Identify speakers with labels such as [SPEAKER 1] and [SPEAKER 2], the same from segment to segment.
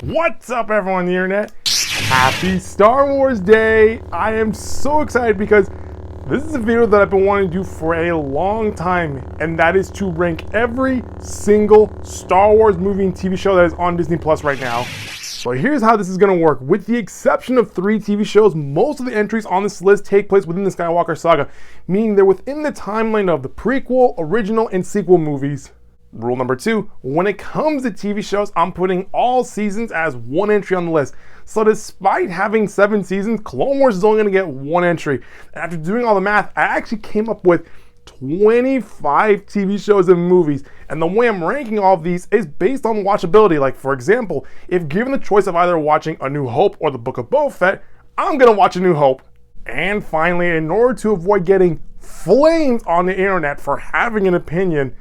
[SPEAKER 1] What's up, everyone on the internet? Happy Star Wars Day! I am so excited because this is a video that I've been wanting to do for a long time, and that is to rank every single Star Wars movie and TV show that is on Disney Plus right now. So here's how this is going to work. With the exception of 3 TV shows, most of the entries on this list take place within the Skywalker saga, meaning they're within the timeline of the prequel, original, and sequel movies. Rule number 2, when it comes to TV shows, I'm putting all seasons as 1 entry on the list. So despite having 7 seasons, Clone Wars is only going to get 1 entry. And after doing all the math, I actually came up with 25 TV shows and movies. And the way I'm ranking all of these is based on watchability. Like, for example, if given the choice of either watching A New Hope or The Book of Boba Fett, I'm going to watch A New Hope. And finally, in order to avoid getting flamed on the internet for having an opinion,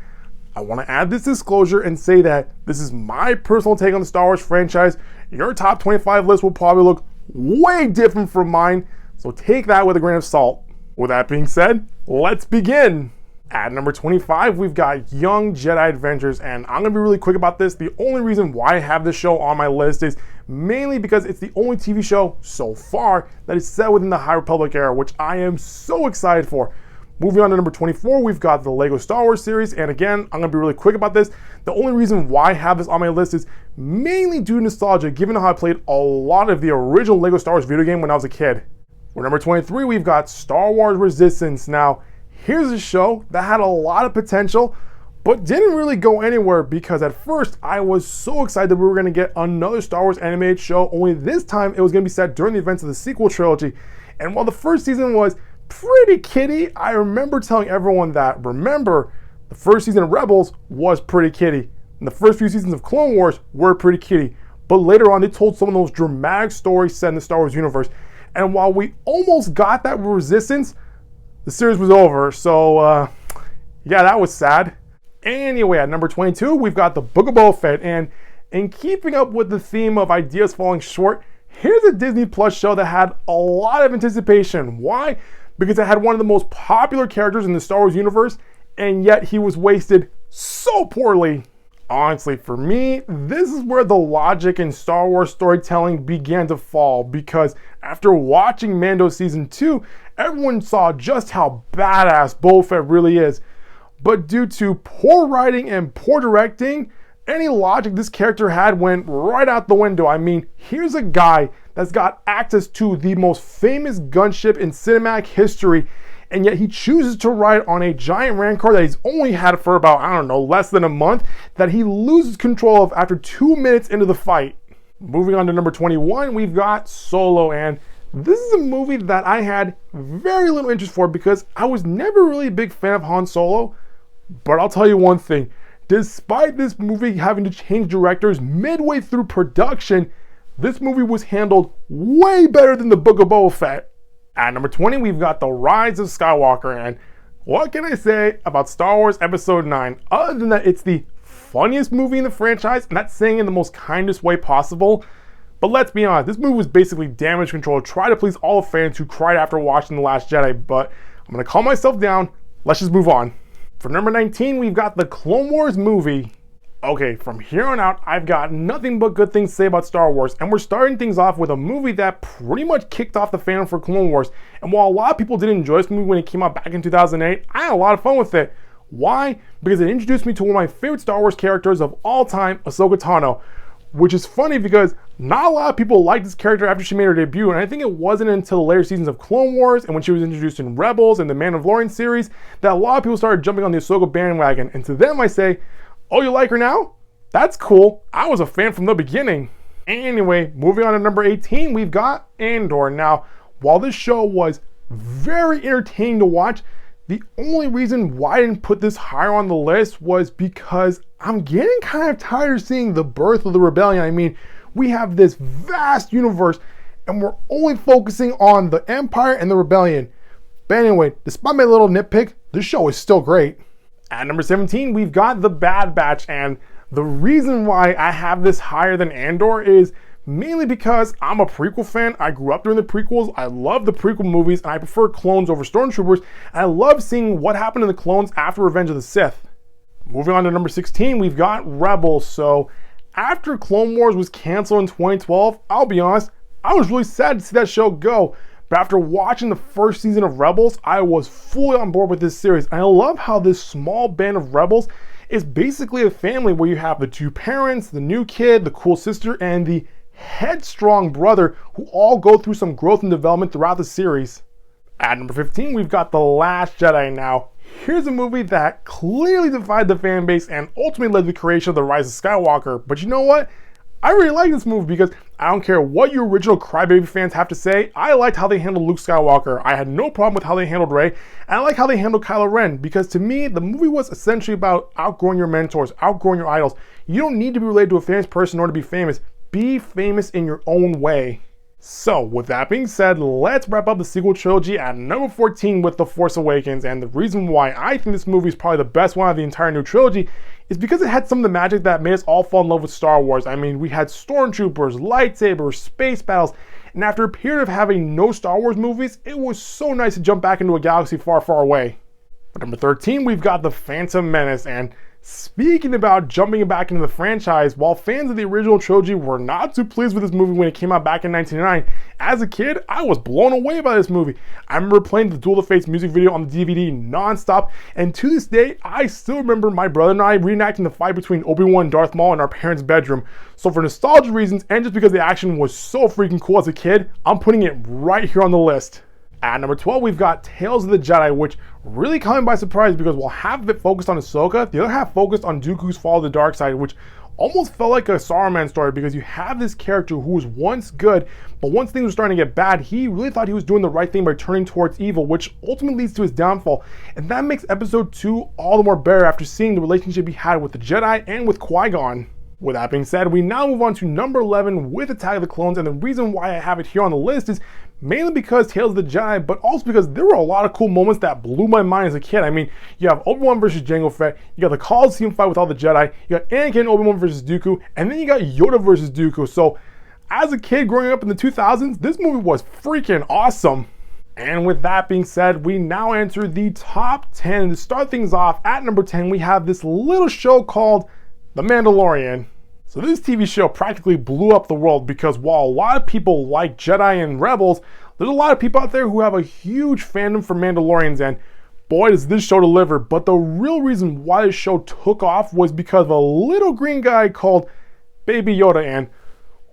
[SPEAKER 1] I want to add this disclosure and say that this is my personal take on the Star Wars franchise. Your top 25 list will probably look way different from mine, so take that with a grain of salt. With that being said, let's begin. At number 25, we've got Young Jedi Adventures, and I'm going to be really quick about this. The only reason why I have this show on my list is mainly because it's the only TV show so far that is set within the High Republic era, which I am so excited for. Moving on to number 24, we've got the LEGO Star Wars series, and again, I'm going to be really quick about this. The only reason why I have this on my list is mainly due to nostalgia, given how I played a lot of the original LEGO Star Wars video game when I was a kid. For number 23, we've got Star Wars Resistance. Now, here's a show that had a lot of potential, but didn't really go anywhere because at first, I was so excited that we were going to get another Star Wars animated show, only this time it was going to be set during the events of the sequel trilogy. And while the first season was pretty kiddie, I remember telling everyone that, remember, the first season of Rebels was pretty kiddie, and the first few seasons of Clone Wars were pretty kiddie, but later on they told some of those dramatic stories set in the Star Wars universe, and while we almost got that with Resistance, the series was over, so yeah, that was sad. Anyway, at number 22, we've got The Book of Boba Fett, and in keeping up with the theme of ideas falling short, here's a Disney Plus show that had a lot of anticipation. Why? Because it had one of the most popular characters in the Star Wars universe, and yet he was wasted so poorly. Honestly, for me, this is where the logic in Star Wars storytelling began to fall, because after watching Mando Season 2, everyone saw just how badass Boba Fett really is. But due to poor writing and poor directing, any logic this character had went right out the window. I mean, here's a guy that's got access to the most famous gunship in cinematic history, and yet he chooses to ride on a giant Rancor that he's only had for about, I don't know, less than a month, that he loses control of after 2 minutes into the fight. Moving on to number 21, we've got Solo, and this is a movie that I had very little interest for because I was never really a big fan of Han Solo, but I'll tell you one thing. Despite this movie having to change directors midway through production, this movie was handled way better than The Book of Boba Fett. At number 20, we've got The Rise of Skywalker, and what can I say about Star Wars Episode 9, other than that it's the funniest movie in the franchise, and that's saying in the most kindest way possible. But let's be honest, this movie was basically damage control, try to please all the fans who cried after watching The Last Jedi, but I'm gonna calm myself down, let's just move on. For number 19, we've got the Clone Wars movie. Okay, from here on out, I've got nothing but good things to say about Star Wars, and we're starting things off with a movie that pretty much kicked off the fandom for Clone Wars. And while a lot of people didn't enjoy this movie when it came out back in 2008, I had a lot of fun with it. Why? Because it introduced me to one of my favorite Star Wars characters of all time, Ahsoka Tano. Which is funny because not a lot of people liked this character after she made her debut, and I think it wasn't until the later seasons of Clone Wars and when she was introduced in Rebels and the Mandalorian series that a lot of people started jumping on the Ahsoka bandwagon. And to them I say, oh, you like her now? That's cool. I was a fan from the beginning. Anyway, moving on to number 18, we've got Andor. Now, while this show was very entertaining to watch, the only reason why I didn't put this higher on the list was because I'm getting kind of tired of seeing the birth of the rebellion. I mean, we have this vast universe and we're only focusing on the Empire and the rebellion. But anyway, despite my little nitpick, this show is still great. At number 17, we've got The Bad Batch, and the reason why I have this higher than Andor is mainly because I'm a prequel fan. I grew up during the prequels. I love the prequel movies, and I prefer clones over stormtroopers. And I love seeing what happened to the clones after Revenge of the Sith. Moving on to number 16, we've got Rebels. So after Clone Wars was canceled in 2012, I'll be honest, I was really sad to see that show go. But after watching the first season of Rebels, I was fully on board with this series. And I love how this small band of rebels is basically a family where you have the two parents, the new kid, the cool sister, and the headstrong brother who all go through some growth and development throughout the series. At number 15, we've got The Last Jedi. Now, here's a movie that clearly divided the fan base and ultimately led to the creation of The Rise of Skywalker. But you know what? I really like this movie because I don't care what you original Crybaby fans have to say, I liked how they handled Luke Skywalker. I had no problem with how they handled Rey, and I like how they handled Kylo Ren, because to me, the movie was essentially about outgrowing your mentors, outgrowing your idols. You don't need to be related to a famous person in order to be famous. Be famous in your own way. So, with that being said, let's wrap up the sequel trilogy at number 14 with The Force Awakens. And the reason why I think this movie is probably the best one of the entire new trilogy is because it had some of the magic that made us all fall in love with Star Wars. I mean, we had stormtroopers, lightsabers, space battles, and after a period of having no Star Wars movies, it was so nice to jump back into a galaxy far, far away. At number 13, we've got The Phantom Menace, and speaking about jumping back into the franchise, while fans of the original trilogy were not too pleased with this movie when it came out back in 1999, as a kid, I was blown away by this movie. I remember playing the Duel of Fates music video on the DVD non-stop, and to this day, I still remember my brother and I reenacting the fight between Obi-Wan and Darth Maul in our parents' bedroom. So for nostalgia reasons, and just because the action was so freaking cool as a kid, I'm putting it right here on the list. At number 12, we've got Tales of the Jedi, which really caught me by surprise because while half of it focused on Ahsoka, the other half focused on Dooku's fall to the dark side, which almost felt like a Saruman story because you have this character who was once good, but once things were starting to get bad, he really thought he was doing the right thing by turning towards evil, which ultimately leads to his downfall. And that makes episode 2 all the more better after seeing the relationship he had with the Jedi and with Qui-Gon. With that being said, we now move on to number 11 with Attack of the Clones, and the reason why I have it here on the list is mainly because Tales of the Jedi, but also because there were a lot of cool moments that blew my mind as a kid. I mean, you have Obi-Wan versus Jango Fett, you got the Coliseum fight with all the Jedi, you got Anakin and Obi-Wan versus Dooku, and then you got Yoda versus Dooku. So, as a kid growing up in the 2000s, this movie was freaking awesome. And with that being said, we now enter the top 10. To start things off, at number 10, we have this little show called The Mandalorian. So this TV show practically blew up the world because while a lot of people like Jedi and Rebels, there's a lot of people out there who have a huge fandom for Mandalorians, and boy does this show deliver. But the real reason why this show took off was because of a little green guy called Baby Yoda, and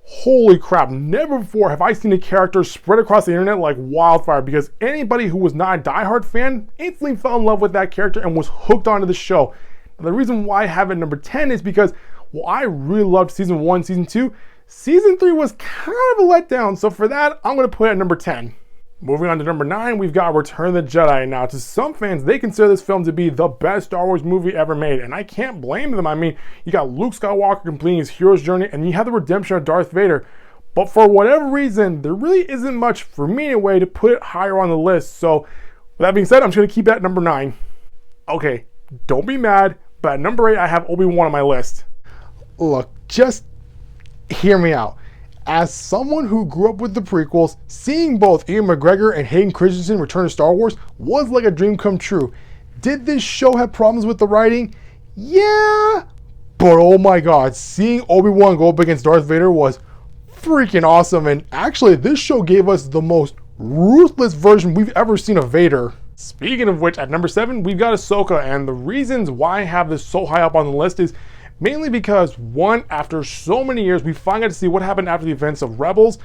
[SPEAKER 1] holy crap, never before have I seen a character spread across the internet like wildfire, because anybody who was not a diehard fan instantly fell in love with that character and was hooked onto the show. Now, the reason why I have it number 10 is because well, I really loved season 1, season 2. Season 3 was kind of a letdown, so for that, I'm going to put it at number 10. Moving on to number 9, we've got Return of the Jedi. Now, to some fans, they consider this film to be the best Star Wars movie ever made, and I can't blame them. I mean, you got Luke Skywalker completing his hero's journey, and you have the redemption of Darth Vader. But for whatever reason, there really isn't much for me anyway to put it higher on the list. So, with that being said, I'm just going to keep that at number 9. Okay, don't be mad, but at number 8, I have Obi-Wan on my list. Look, just hear me out. As someone who grew up with the prequels, seeing both Ian McGregor and Hayden Christensen return to Star Wars was like a dream come true. Did this show have problems with the writing? Yeah, but oh my god, seeing Obi-Wan go up against Darth Vader was freaking awesome, and actually this show gave us the most ruthless version we've ever seen of Vader. Speaking of which, at number 7, we've got Ahsoka, and the reasons why I have this so high up on the list is mainly because, 1, after so many years, we finally got to see what happened after the events of Rebels.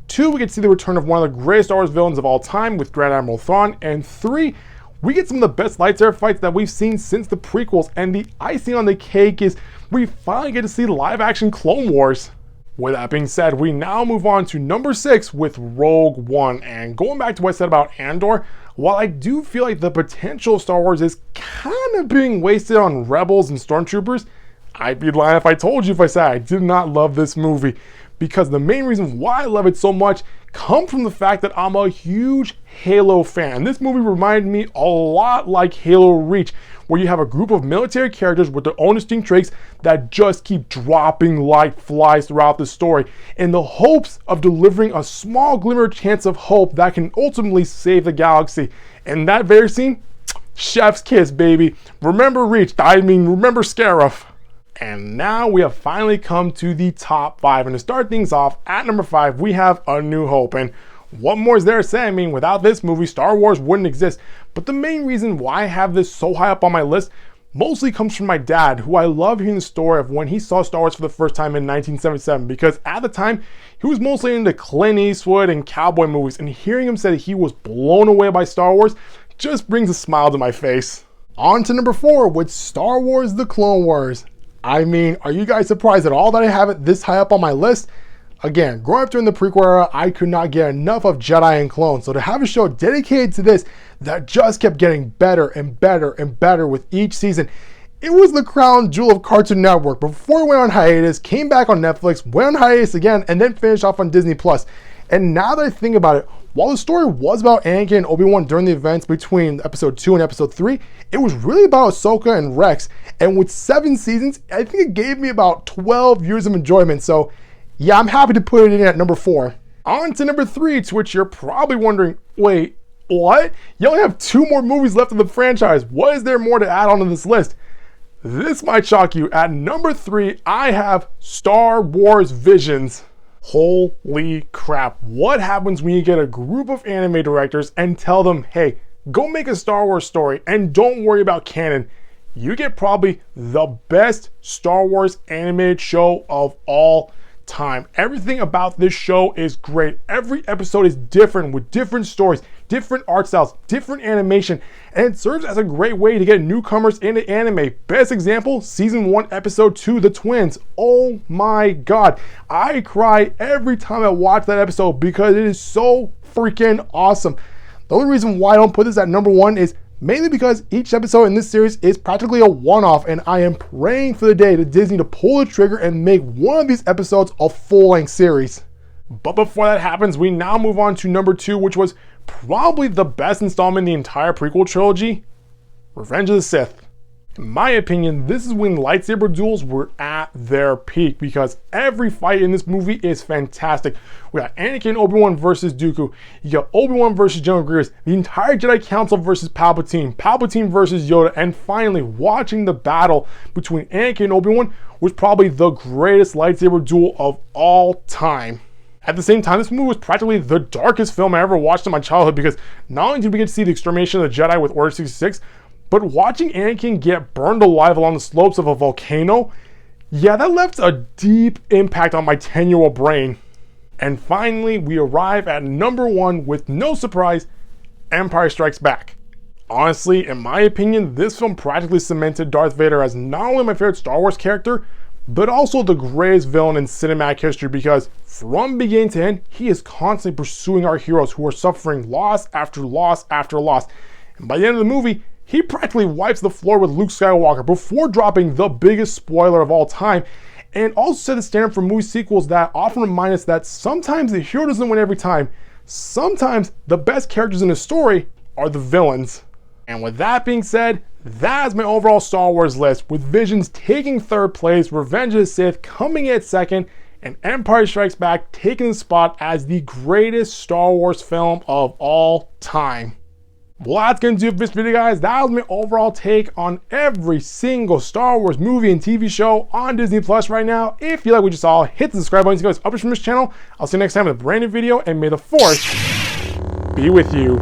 [SPEAKER 1] 2, we get to see the return of one of the greatest Star Wars villains of all time with Grand Admiral Thrawn. And 3, we get some of the best lightsaber fights that we've seen since the prequels. And the icing on the cake is we finally get to see live-action Clone Wars. With that being said, we now move on to number 6 with Rogue One. And going back to what I said about Andor, while I do feel like the potential of Star Wars is kind of being wasted on Rebels and Stormtroopers, I'd be lying if I told you if I said I did not love this movie, because the main reason why I love it so much come from the fact that I'm a huge Halo fan. This movie reminded me a lot like Halo Reach, where you have a group of military characters with their own distinct traits that just keep dropping like flies throughout the story in the hopes of delivering a small glimmer chance of hope that can ultimately save the galaxy. And that very scene, Chef's kiss, baby. Remember remember Scarif. And now we have finally come to the top 5. And to start things off, at number 5, we have A New Hope. And what more is there to say? I mean, without this movie, Star Wars wouldn't exist. But the main reason why I have this so high up on my list mostly comes from my dad, who I love hearing the story of when he saw Star Wars for the first time in 1977. Because at the time, he was mostly into Clint Eastwood and cowboy movies. And hearing him say that he was blown away by Star Wars just brings a smile to my face. On to number 4 with Star Wars The Clone Wars. I mean, are you guys surprised at all that I have it this high up on my list? Again, growing up during the prequel era, I could not get enough of Jedi and clones. So to have a show dedicated to this that just kept getting better and better and better with each season, it was the crown jewel of Cartoon Network. Before it went on hiatus, came back on Netflix, went on hiatus again, and then finished off on Disney+. And now that I think about it, while the story was about Anakin and Obi-Wan during the events between episode 2 and episode 3, it was really about Ahsoka and Rex. And with 7 seasons, I think it gave me about 12 years of enjoyment. So yeah, I'm happy to put it in at number 4. On to number 3, to which you're probably wondering, wait, what? You only have 2 more movies left in the franchise. What is there more to add on to this list? This might shock you. At number 3, I have Star Wars Visions. Holy crap. What happens when you get a group of anime directors and tell them, hey, go make a Star Wars story and don't worry about canon? You get probably the best Star Wars animated show of all time. Everything about this show is great. Every episode is different with different stories, different art styles, different animation, and it serves as a great way to get newcomers into anime. Best example, season 1, episode 2, The Twins. Oh my god. I cry every time I watch that episode because it is so freaking awesome. The only reason why I don't put this at number 1 is mainly because each episode in this series is practically a one-off, and I am praying for the day to Disney to pull the trigger and make one of these episodes a full-length series. But before that happens, we now move on to number 2, which was probably the best installment in the entire prequel trilogy, Revenge of the Sith. In my opinion, this is when lightsaber duels were at their peak because every fight in this movie is fantastic. We got Anakin and Obi-Wan versus Dooku. You got Obi-Wan versus General Grievous. The entire Jedi Council versus Palpatine. Palpatine versus Yoda. And finally, watching the battle between Anakin and Obi-Wan was probably the greatest lightsaber duel of all time. At the same time, this movie was practically the darkest film I ever watched in my childhood because not only did we get to see the extermination of the Jedi with Order 66, but watching Anakin get burned alive along the slopes of a volcano, yeah, that left a deep impact on my 10-year-old brain. And finally, we arrive at number 1 with no surprise, Empire Strikes Back. Honestly, in my opinion, this film practically cemented Darth Vader as not only my favorite Star Wars character, but also the greatest villain in cinematic history because from beginning to end, he is constantly pursuing our heroes who are suffering loss after loss after loss. And by the end of the movie, he practically wipes the floor with Luke Skywalker before dropping the biggest spoiler of all time, and also set the standard for movie sequels that often remind us that sometimes the hero doesn't win every time. Sometimes the best characters in a story are the villains. And with that being said, that is my overall Star Wars list, with Visions taking 3rd place, Revenge of the Sith coming in at 2nd, and Empire Strikes Back taking the spot as the greatest Star Wars film of all time. Well, that's going to do it for this video, guys. That was my overall take on every single Star Wars movie and TV show on Disney Plus right now. If you like what you saw, hit the subscribe button to get us updates from this channel. I'll see you next time with a brand new video, and may the Force be with you.